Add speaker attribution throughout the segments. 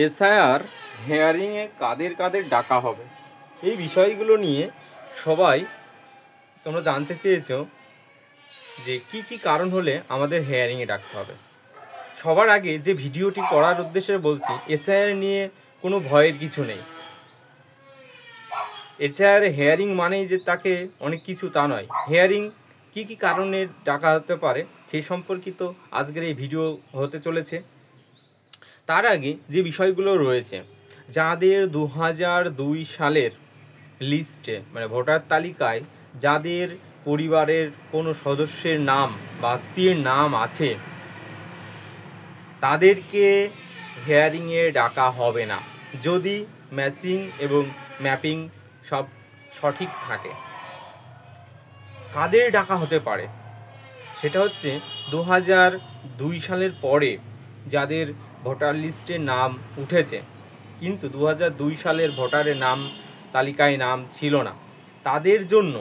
Speaker 1: SIR হেয়ারিংয়ে কাদের কাদের ডাকা হবে, এই বিষয়গুলো নিয়ে সবাই তোমরা জানতে চেয়েছো যে কি কি কারণ হলে আমাদের হেয়ারিংয়ে ডাকতে হবে। সবার আগে যে ভিডিওটি করার উদ্দেশ্যে বলছি, এসআইআর নিয়ে কোনো ভয়ের কিছু নেই। এসআইআর হেয়ারিং মানেই যে তাকে অনেক কিছু তা নয়। হেয়ারিং কি কি কারণে ডাকা হতে পারে সেই সম্পর্কিত আজকের এই ভিডিও হতে চলেছে। তার আগে যে বিষয়গুলো রয়েছে, যাদের 2002 সালের লিস্টে মানে ভোটার তালিকায় যাদের পরিবারের কোনো সদস্যের নাম বা আত্মীয়ের নাম আছে, তাদেরকে হেয়ারিংয়ে ডাকা হবে না যদি ম্যাচিং এবং ম্যাপিং সব সঠিক থাকে। কাদের ডাকা হতে পারে সেটা হচ্ছে 2002 সালের পরে যাদের ভোটার লিস্টে নাম উঠেছে কিন্তু 2002 সালের ভোটারের নাম তালিকায় নাম ছিল না, তাদের জন্য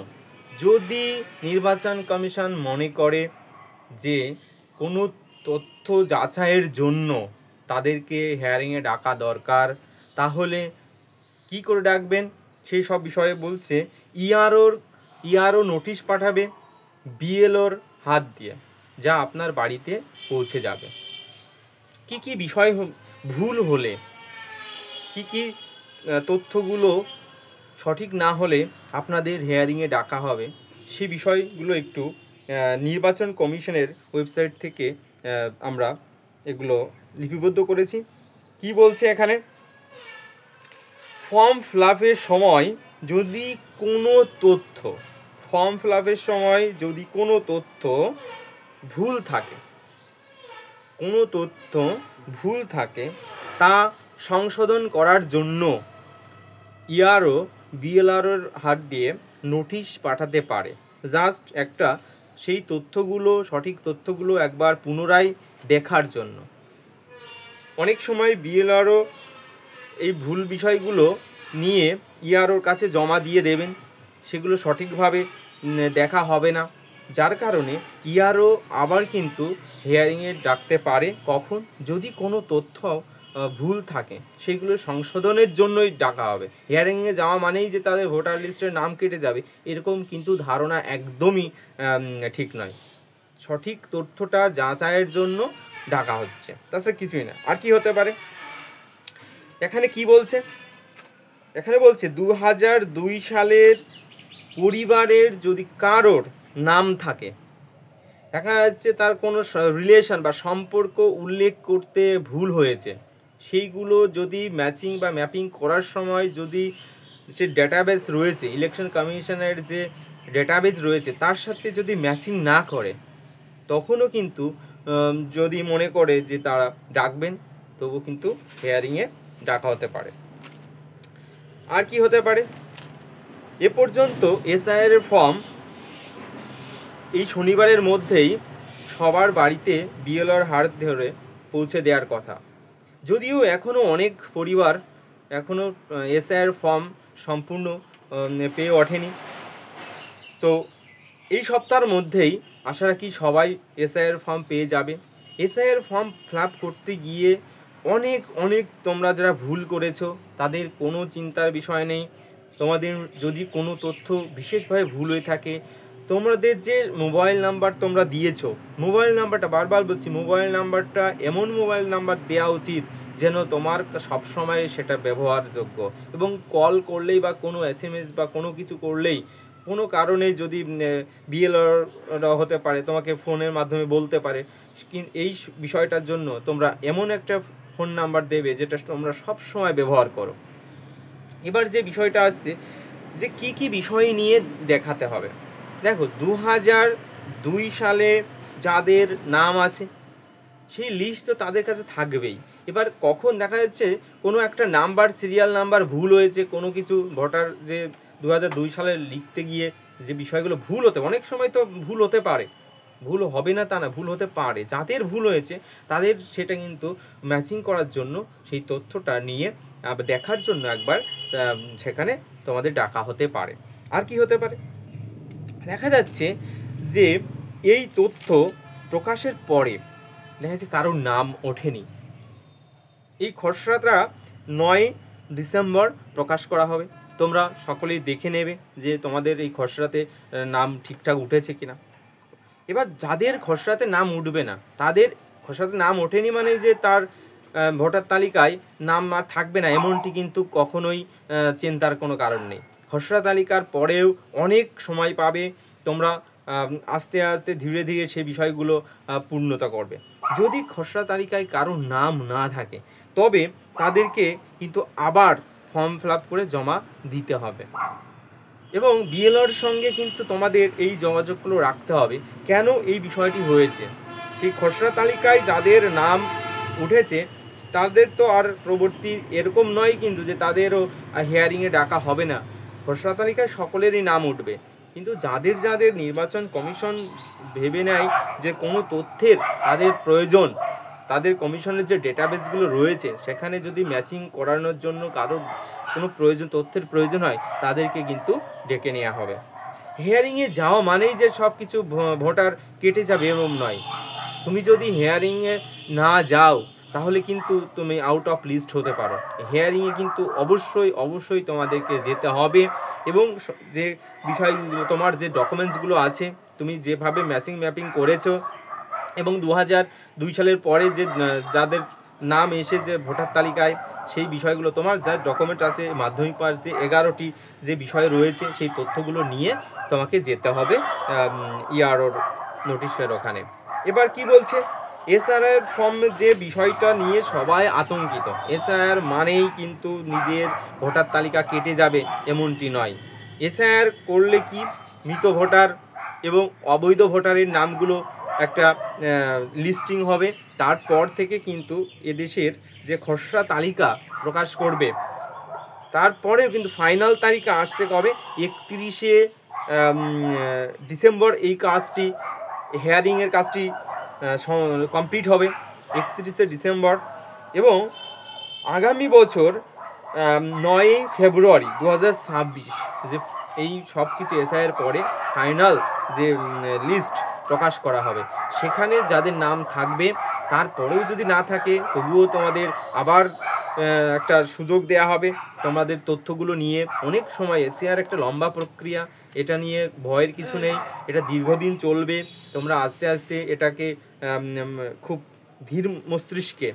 Speaker 1: যদি নির্বাচন কমিশন মনে করে যে কোনো তথ্য যাচাইয়ের জন্য তাদেরকে হেয়ারিংয়ে ডাকা দরকার, তাহলে কি করে ডাকবেন সেই সব বিষয়ে বলছে। ইআরও নোটিশ পাঠাবে বিএলওর হাত দিয়ে, যা আপনার বাড়িতে পৌঁছে যাবে। কি কি বিষয় ভুল হলে, কি কি তথ্যগুলো সঠিক না হলে আপনাদের হেয়ারিংয়ে ডাকা হবে, সেই বিষয়গুলো একটু নির্বাচন কমিশনের ওয়েবসাইট থেকে আমরা এগুলো লিপিবদ্ধ করেছি। কি বলছে এখানে, ফর্ম ফিলআপের সময় যদি কোনো ভুল থাকে তা সংশোধন করার জন্য ইআরও বিএলআরওর হাত দিয়ে নোটিশ পাঠাতে পারে। জাস্ট একটা সেই সঠিক তথ্যগুলো একবার পুনরায় দেখার জন্য। অনেক সময় বিএলআরও এই ভুল বিষয়গুলো নিয়ে ইআরওর কাছে জমা দিয়ে দেবেন, সেগুলো সঠিকভাবে দেখা হবে না, যার কারণে ইআরও আবার কিন্তু হেয়ারিংয়ে ডাকতে পারে। কখন? যদি কোনো তথ্য ভুল থাকে সেগুলো সংশোধনের জন্যই ডাকা হবে। হেয়ারিংয়ে যাওয়া মানেই যে তাদের ভোটার লিস্টের নাম কেটে যাবে, এরকম কিন্তু ধারণা একদমই ঠিক নয়। সঠিক তথ্যটা যাচাইয়ের জন্য ডাকা হচ্ছে, তাছাড়া কিছুই না। আর কি হতে পারে এখানে কি বলছে, এখানে বলছে 2002 সালের পরিবারের যদি কারোর নাম থাকে, দেখা যাচ্ছে তার কোনো রিলেশন বা সম্পর্ক উল্লেখ করতে ভুল হয়েছে, সেইগুলো যদি ম্যাচিং বা ম্যাপিং করার সময় যদি যে ডেটাবেস রয়েছে, ইলেকশন কমিশনের যে ডেটাবেস রয়েছে তার সাথে যদি ম্যাচিং না করে, তখনও কিন্তু যদি মনে করে যে তারা ডাকবেন, তবু কিন্তু হেয়ারিংয়ে ডাকা হতে পারে। আর কি হতে পারে, এ পর্যন্ত এসআইআর ফর্ম এই শনিবারের মধ্যেই সবার বাড়িতে বিএলওর হাত ধরে পৌঁছে দেওয়ার কথা। যদিও এখনও অনেক পরিবার এখনও এসআইআর ফর্ম সম্পূর্ণ পেয়ে ওঠেনি, তো এই সপ্তাহের মধ্যেই আশা রাখি সবাই এসআইআর ফর্ম পেয়ে যাবে। এসআইআর ফর্ম ফিল আপ করতে গিয়ে অনেক তোমরা যারা ভুল করেছো তাদের কোনো চিন্তার বিষয় নেই। তোমাদের যদি কোনো তথ্য বিশেষভাবে ভুল হয়ে থাকে, তোমাদের যে মোবাইল নাম্বার তোমরা দিয়েছো, মোবাইল নাম্বারটা বারবার বলছি, মোবাইল নাম্বারটা এমন মোবাইল নাম্বার দেওয়া উচিত যেন তোমার সবসময় সেটা ব্যবহারযোগ্য, এবং কল করলেই বা কোনো এসএমএস বা কোনো কিছু করলেই কোনো কারণে যদি বিএলআর হতে পারে, তোমাকে ফোনের মাধ্যমে বলতে পারে, এই বিষয়টার জন্য তোমরা এমন একটা ফোন নাম্বার দেবে যেটা তোমরা সব সময় ব্যবহার করো। এবার যে বিষয়টা আসছে যে কি কি বিষয় নিয়ে দেখাতে হবে, দেখো 2002 সালে যাদের নাম আছে সেই লিস্ট তো তাদের কাছে থাকবেই। এবার কখন দেখা যাচ্ছে কোনো একটা নাম্বার, সিরিয়াল নাম্বার ভুল হয়েছে, কোনো কিছু ভোটার যে 2002 সালে লিখতে গিয়ে যে বিষয়গুলো ভুল হতে, অনেক সময় তো ভুল হতে পারে, ভুল হবে না তা না, ভুল হতে পারে, যাদের ভুল হয়েছে তাদের সেটা কিন্তু ম্যাচিং করার জন্য সেই তথ্যটা নিয়ে দেখার জন্য একবার সেখানে তোমাদের ডাকা হতে পারে। আর কি হতে পারে, দেখা যাচ্ছে যে এই তথ্য প্রকাশের পরে দেখা যাচ্ছে কারোর নাম ওঠেনি, এই খসড়াটা 9 ডিসেম্বর প্রকাশ করা হবে। তোমরা সকলেই দেখে নেবে যে তোমাদের এই খসড়াতে নাম ঠিকঠাক উঠেছে কিনা। এবার যাদের খসড়াতে নাম উঠবে না, তাদের খসড়াতে নাম ওঠেনি মানে যে তার ভোটার তালিকায় নাম আর থাকবে না, এমনটি কিন্তু কখনোই চিন্তার কোনো কারণ নেই। খসড়া তালিকার পরেও অনেক সময় পাবে তোমরা, আস্তে আস্তে ধীরে ধীরে সেই বিষয়গুলো পূর্ণতা করবে। যদি খসড়া তালিকায় কারো নাম না থাকে তবে তাদেরকে কিন্তু আবার ফর্ম ফিল আপ করে জমা দিতে হবে এবং বিএলওর সঙ্গে কিন্তু তোমাদের এই যোগাযোগগুলো রাখতে হবে। কেন এই বিষয়টি হয়েছে, সেই খসড়া তালিকায় যাদের নাম উঠেছে তাদের তো আর প্রবর্তী এরকম নয় কিন্তু যে তাদেরও হিয়ারিংয়ে ডাকা হবে না। খসড়া তালিকায় সকলেরই নাম উঠবে, কিন্তু যাদের যাদের নির্বাচন কমিশন ভেবে নেয় যে কোনো তথ্যের তাদের প্রয়োজন, তাদের কমিশনের যে ডেটাবেসগুলো রয়েছে সেখানে যদি ম্যাচিং করানোর জন্য কারোর কোনো তথ্যের প্রয়োজন হয়, তাদেরকে কিন্তু ডেকে নেওয়া হবে। হিয়ারিংয়ে যাওয়া মানেই যে সব কিছু ভোটার কেটে যাবে এরকম নয়। তুমি যদি হিয়ারিংয়ে না যাও তাহলে কিন্তু তুমি আউট অফ লিস্ট হতে পারো। হিয়ারিংয়ে কিন্তু অবশ্যই তোমাদেরকে যেতে হবে এবং যে বিষয়গুলো, তোমার যে ডকুমেন্টসগুলো আছে, তুমি যেভাবে ম্যাপিং করেছো এবং 2002 সালের পরে যে যাদের নাম এসেছে ভোটার তালিকায়, সেই বিষয়গুলো তোমার যা ডকুমেন্ট আছে, মাধ্যমিক পাস যে 11টি যে বিষয় রয়েছে, সেই তথ্যগুলো নিয়ে তোমাকে যেতে হবে ইআরওর নোটিশের ওখানে। এবার কি বলছে, এসআইআর ফর্ম যে বিষয়টা নিয়ে সবাই আতঙ্কিত। এসআইআর মানেই কিন্তু নিজের ভোটার তালিকা কেটে যাবে এমনটি নয়। এসআইআর করলে কি মৃত ভোটার এবং অবৈধ ভোটারের নামগুলো একটা লিস্টিং হবে, তারপর থেকে কিন্তু এদেশের যে খসড়া তালিকা প্রকাশ করবে, তারপরেও কিন্তু ফাইনাল তালিকা আসছে কবে, 31শে ডিসেম্বর এই কাজটি, হিয়ারিংয়ের কাজটি কমপ্লিট হবে 31শে ডিসেম্বর এবং আগামী বছর 9 ফেব্রুয়ারি 2026 যে এই সব কিছু এসআইয়ের পরে ফাইনাল যে লিস্ট প্রকাশ করা হবে, সেখানে যাদের নাম থাকবে, তারপরেও যদি না থাকে তবুও তোমাদের আবার একটা সুযোগ দেয়া হবে তোমাদের তথ্যগুলো নিয়ে। অনেক সময় এসআইআর একটা লম্বা প্রক্রিয়া, এটা নিয়ে ভয়ের কিছু নেই, এটা দীর্ঘদিন চলবে। তোমরা আস্তে আস্তে এটাকে খুব ধীর মস্তিষ্কে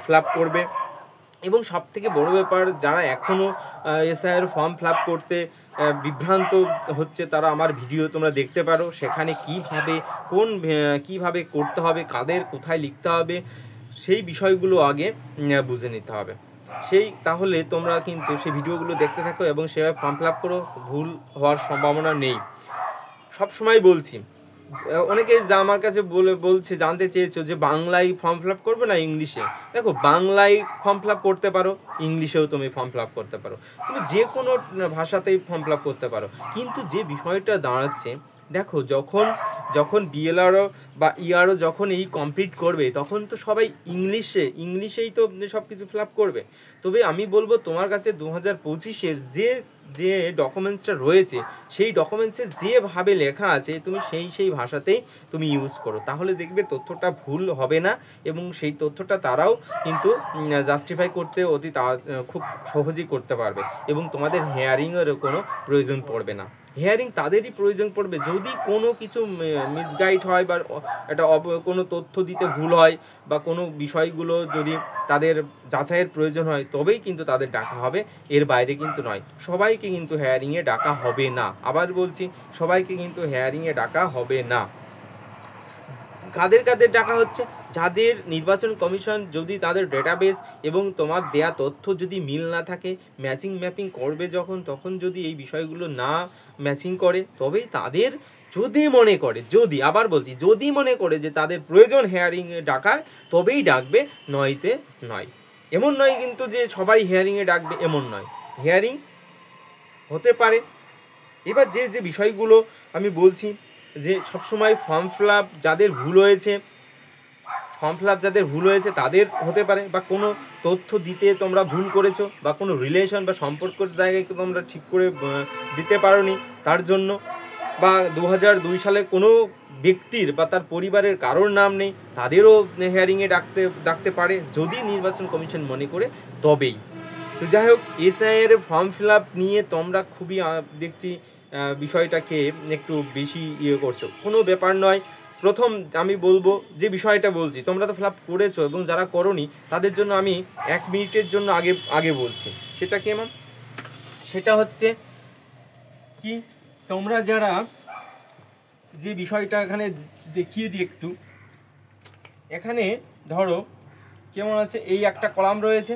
Speaker 1: ফিল আপ করবে এবং সবথেকে বড় ব্যাপার, যারা এখনও এসআইআর ফর্ম ফিল আপ করতে বিভ্রান্ত হচ্ছে, তারা আমার ভিডিও তোমরা দেখতে পারো, সেখানে কিভাবে করতে হবে, কাদের কোথায় লিখতে হবে, সেই বিষয়গুলো আগে বুঝে নিতে হবে। তাহলে তোমরা কিন্তু সেই ভিডিওগুলো দেখতে থাকো এবং সেভাবে ফর্ম ফিল আপ করো, ভুল হওয়ার সম্ভাবনা নেই। সব সময় বলছি, অনেকে আমার কাছে বলছে, জানতে চেয়েছো যে বাংলায় ফর্ম ফিল আপ করবে না ইংলিশে। দেখো, বাংলায় ফর্ম ফিল আপ করতে পারো, ইংলিশেও তুমি ফর্ম ফিল আপ করতে পারো, তুমি যে কোনো ভাষাতেই ফর্ম ফিল আপ করতে পারো। কিন্তু যে বিষয়টা দাঁড়াচ্ছে, দেখো, যখন বিএলআরও বা ইআরও যখন এই কমপ্লিট করবে, তখন তো সবাই ইংলিশেই তো সব কিছু ফিল আপ করবে। তবে আমি বলবো তোমার কাছে 2025-এর যে ডকুমেন্টসটা রয়েছে, সেই ডকুমেন্টসে যেভাবে লেখা আছে তুমি সেই ভাষাতেই তুমি ইউজ করো, তাহলে দেখবে তথ্যটা ভুল হবে না এবং সেই তথ্যটা তারাও কিন্তু জাস্টিফাই করতে খুব সহজেই করতে পারবে এবং তোমাদের হিয়ারিংয়েরও কোনো প্রয়োজন পড়বে না। হিয়ারিং তাদেরই প্রয়োজন পড়বে যদি কোনো কিছু মিসগাইড হয় বা একটা কোনো তথ্য দিতে ভুল হয় বা কোনো বিষয়গুলো যদি তাদের যাচাইয়ের প্রয়োজন হয়, তবেই কিন্তু তাদের ডাকা হবে, এর বাইরে কিন্তু নয়। সবাইকে কিন্তু হিয়ারিংয়ে ডাকা হবে না, আবার বলছি, সবাইকে কিন্তু হিয়ারিংয়ে ডাকা হবে না। কাদের ডাকা হচ্ছে, যাদের নির্বাচন কমিশন যদি তাদের ডেটাবেস এবং তোমার দেয়া তথ্য যদি মিল না থাকে, ম্যাপিং করবে তখন যদি এই বিষয়গুলো না ম্যাচিং করে, তবেই তাদের যদি মনে করে যে তাদের প্রয়োজন হিয়ারিংয়ে ডাকার, তবেই ডাকবে, নয়তে নয়। এমন নয় কিন্তু যে সবাই হিয়ারিংয়ে ডাকবে, এমন নয়, হিয়ারিং হতে পারে। এবার যে বিষয়গুলো আমি বলছি, যে সবসময় ফর্ম ফিল আপ যাদের ভুল হয়েছে তাদের হতে পারে, বা কোনো তথ্য দিতে তোমরা ভুল করেছো, বা কোনো রিলেশন বা সম্পর্কের জায়গায় তোমরা ঠিক করে দিতে পারোনি, তার জন্য, বা 2002 সালে কোনো ব্যক্তির বা তার পরিবারের কারোর নাম নেই, তাদেরও হিয়ারিংয়ে ডাকতে পারে যদি নির্বাচন কমিশন মনে করে তবেই। তো যাই হোক, এসআইআর ফর্ম ফিল আপ নিয়ে তোমরা খুবই দেখছি বিষয়টাকে একটু বেশি করছো। কোনো ব্যাপার নয়। প্রথম আমি বলবো যে বিষয়টা বলছি, তোমরা তো ফিল আপ করেছো এবং যারা করোনি তাদের জন্য আমি 1 মিনিটের জন্য আগে বলছি। সেটা কেমন? সেটা হচ্ছে কি, তোমরা যারা যে বিষয়টা এখানে দেখিয়ে দিই একটু, এখানে ধরো কেমন আছে, এই একটা কলাম রয়েছে,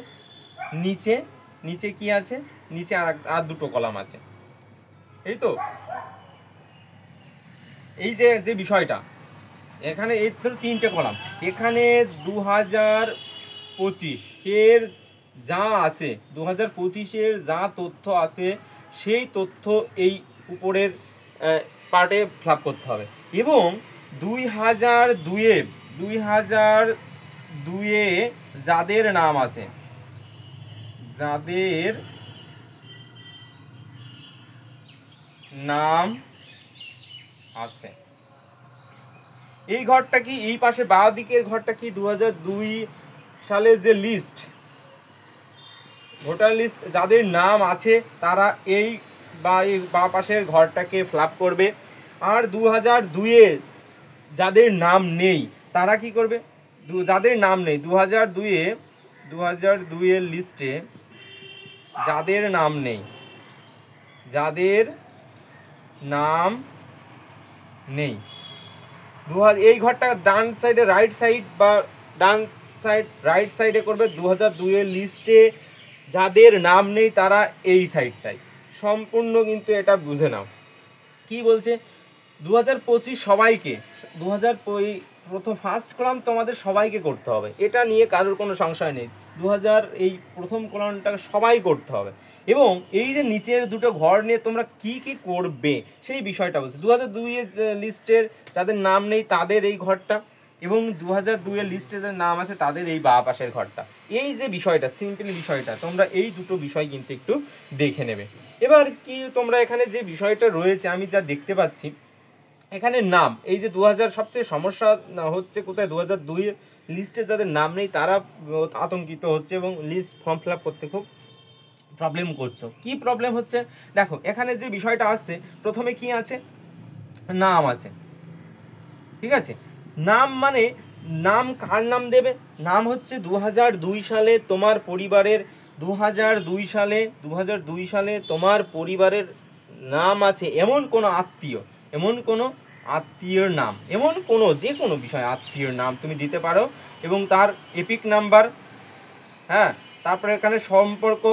Speaker 1: নিচে কি আছে, নিচে আর দুটো কলাম আছে, এই তো এই যে বিষয়টা এখানে এই ধরো 3টে কলাম। এখানে 2025 এর যা আছে, 2025 এর যা তথ্য আছে সেই তথ্য এই উপরের পার্টে ফিল আপ করতে হবে। এবং 2002-এ যাদের নাম আছে, যাদের নাম আছে, এই ঘরটা কি, এই পাশে বাঁ দিকের ঘরটা কি 2002 সালের যে লিস্ট, ভোটার লিস্ট যাদের নাম আছে তারা এই বাঁ পাশের ঘরটাকে ফিল আপ করবে। আর 2002-এ যাদের নাম নেই তারা কি করবে, যাদের নাম নেই 2002-এর লিস্টে যাদের নাম নেই, এই ঘরটা ডান সাইডে রাইট সাইডে করবে। 2002-এর লিস্টে যাদের নাম নেই তারা এই সাইডটাই সম্পূর্ণ, কিন্তু এটা বুঝে নাও কি বলছে। 2025 সবাইকে, প্রথম ফার্স্ট কলাম তোমাদের সবাইকে করতে হবে, এটা নিয়ে কারোর কোনো সংশয় নেই। এই প্রথম কলামটা সবাই করতে হবে। এবং এই যে নিচের দুটো ঘর নিয়ে তোমরা কি করবে সেই বিষয়টা বলছে। 2002-এর লিস্টের যাদের নাম নেই তাদের এই ঘরটা, এবং 2002-এর লিস্টে যাদের নাম আছে তাদের এই বাঁ পাশের ঘরটা। এই যে বিষয়টা, সিম্পলি বিষয়টা তোমরা এই দুটো বিষয় কিন্তু একটু দেখে নেবে। এবার কি, তোমরা এখানে যে বিষয়টা রয়েছে আমি যা দেখতে পাচ্ছি, এখানে নাম, এই যে 2000 সবচেয়ে সমস্যা হচ্ছে কোথায়, 2002-এর লিস্টে যাদের নাম নেই তারা আতঙ্কিত হচ্ছে এবং লিস্ট ফর্ম ফিল আপ করতে খুব প্রবলেম করছো। কি প্রবলেম হচ্ছে দেখো, এখানে যে বিষয়টা আসছে, প্রথমে কি আছে, নাম আছে, ঠিক আছে। নাম মানে নাম কার নাম দেবে, নাম হচ্ছে 2002 সালে তোমার পরিবারের, 2002 সালে তোমার পরিবারের নাম আছে এমন কোনো আত্মীয়র নাম, এমন কোনো যে কোনো বিষয় আত্মীয়র নাম তুমি দিতে পারো, এবং তার এপিক নাম্বার, হ্যাঁ, তারপরে এখানে সম্পর্ক।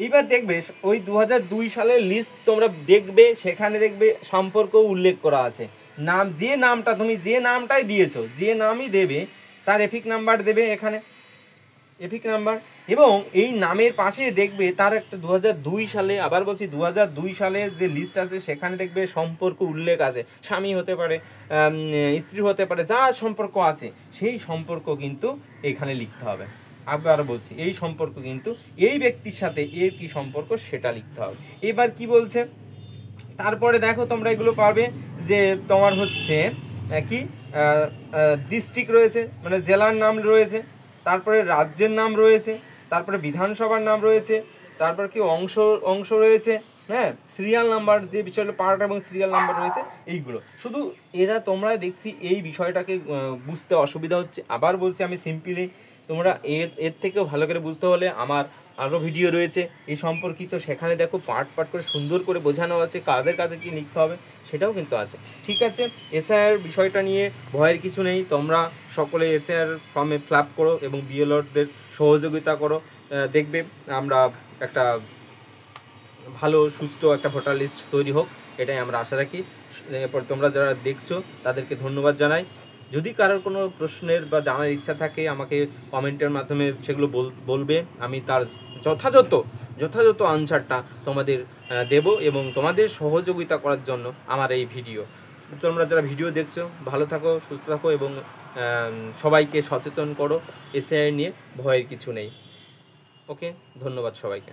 Speaker 1: এইবার দেখবে ওই 2002 সালের লিস্ট তোমরা দেখবে, সেখানে দেখবে সম্পর্ক উল্লেখ করা আছে। নাম, যে নামটা তুমি যে নামটাই দিয়েছো, যে নামই দেবে তার এপিক নাম্বার দেবে এখানে, এপিক নাম্বার। এবং এই নামের পাশে দেখবে তার একটা 2002 সালে, আবার বলছি 2002 সালের যে লিস্ট আছে সেখানে দেখবে সম্পর্ক উল্লেখ আছে, স্বামী হতে পারে, স্ত্রী হতে পারে, যা সম্পর্ক আছে সেই সম্পর্ক কিন্তু এখানে লিখতে হবে। আবার বলছি, এই সম্পর্ক কিন্তু এই ব্যক্তির সাথে এর কি সম্পর্ক সেটা লিখতে হবে। এবার কি বলছে, তারপরে দেখো তোমরা এগুলো পারবে যে তোমার হচ্ছে কি ডিস্ট্রিক্ট রয়েছে, মানে জেলার নাম রয়েছে, তারপরে রাজ্যের নাম রয়েছে, তারপরে বিধানসভার নাম রয়েছে, তারপর কি অংশ রয়েছে, হ্যাঁ, সিরিয়াল নাম্বার, যে বিষয়টা পার্ট এবং সিরিয়াল নাম্বার রয়েছে এইগুলো। শুধু এরা তোমরা দেখছি এই বিষয়টাকে বুঝতে অসুবিধা হচ্ছে। আবার বলছি আমি সিম্পলি, তোমরা এর থেকেও ভালো করে বুঝতে হলে আমার আরও ভিডিও রয়েছে এই সম্পর্কিত, সেখানে দেখো পার্ট করে সুন্দর করে বোঝানো আছে, কাদের কাছে কি লিখতে হবে সেটাও কিন্তু আছে। ঠিক আছে, এসআইআর বিষয়টা নিয়ে ভয়ের কিছু নেই, তোমরা সকলে এসআইআর ফর্মে ফিল আপ করো এবং বিএলওদের সহযোগিতা করো, দেখবে আমরা একটা ভালো সুস্থ একটা ভোটার লিস্ট তৈরি হোক, এটাই আমরা আশা রাখি। এরপর তোমরা যারা দেখছো তাদেরকে ধন্যবাদ জানাই। যদি কারোর কোনো প্রশ্নের বা জানার ইচ্ছা থাকে আমাকে কমেন্টের মাধ্যমে সেগুলো বলবে, আমি তার যথাযথ আনসারটা তোমাদের দেব এবং তোমাদের সহযোগিতা করার জন্য আমার এই ভিডিও। তোমরা যারা ভিডিও দেখছো ভালো থাকো, সুস্থ থাকো এবং সবাইকে সচেতন করো, এসআইআর নিয়ে ভয়ের কিছু নেই। ওকে, ধন্যবাদ সবাইকে।